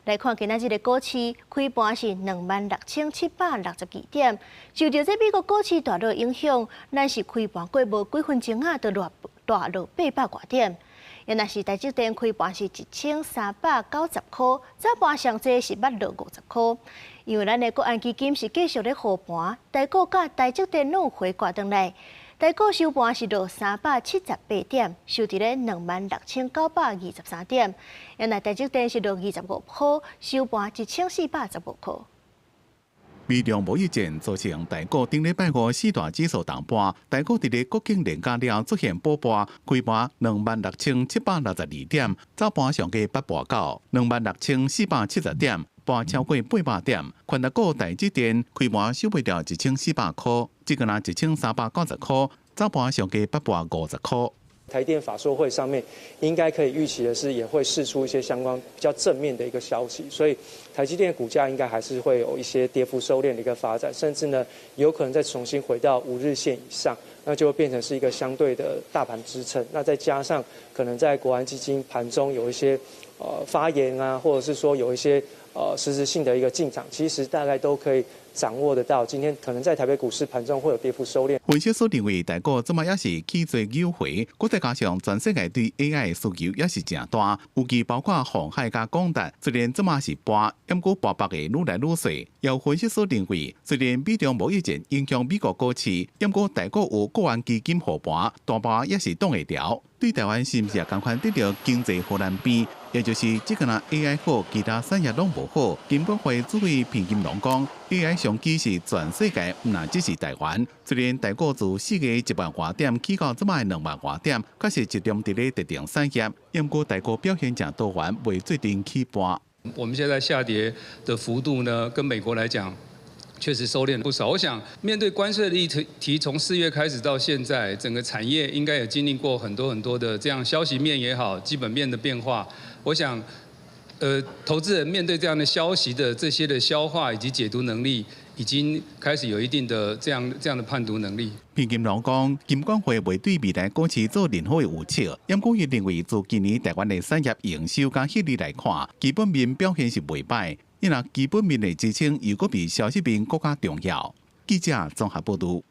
来看今仔日的股市开盘是26,762点，受到这美国股市大落影响，咱是开盘过无几分钟啊，就大落800多点。原来是台积电开盘是1390块，早盘上济是捌落50块。因为咱的国安基金是继续咧护盘，台股甲台积电拢有回挂转来。台股收盘是落378点，收伫咧26,923点。原来台积电是落25块，收盘1415块。美中贸易战造成台股顶礼拜五四大指数动盘，台股伫咧国庆连假了出现补盘，开盘26,762点，早盘上加8盘到26,470点，盘超过800点。宽达股台积电开盘收不了1400块，只个拿1390块，早盘上加8盘50块。台电法说会上面应该可以预期的是，也会释出一些相关比较正面的一个消息，所以台积电股价应该还是会有一些跌幅收敛的一个发展，甚至呢有可能再重新回到5日线以上，那就会变成是一个相对的大盘支撑。那再加上可能在国安基金盘中有一些发言啊，或者是说有一些实质性的一个进场，其实大概都可以掌握得到。今天可能在台北股市盘中会有跌幅收敛。分析师认为，台股这么也是起做优回，再加上全世界对 AI 的需求也是真大，尤其包括鸿海加广达，虽然这么是盘，不过盘北的愈来愈细。有分析师认为，虽然美中贸易战影响美国股市，不过台股有国安基金护盘，大盘也是挡会牢。对台湾是毋是也同款得到经济荷兰边？也就是这个呢 AI 好，其他产业拢无好。金管会主委平金龙讲 ，AI 上机是全世界，唔那只是台湾。虽然台股自4月1万多点起到这卖2万多点，可是集中伫咧特定产业，不过台股表现正多元，未最定起盘。我们现在下跌的幅度呢，跟美国来讲，确实收敛了不少。我想面对关税的议题，从4月开始到现在，整个产业应该也经历过很多的这样消息面也好，基本面的变化。我想，投资人面对这样的消息的这些的消化以及解读能力，已经开始有一定的这样的判读能力。平金龙讲，金管会未对未来股市做任何的预测，因故伊认为自今年台湾的产业营收甲迄日来看，基本面表现是袂歹。因为基本面的支撑，又搁比消息面更加重要。记者综合报道。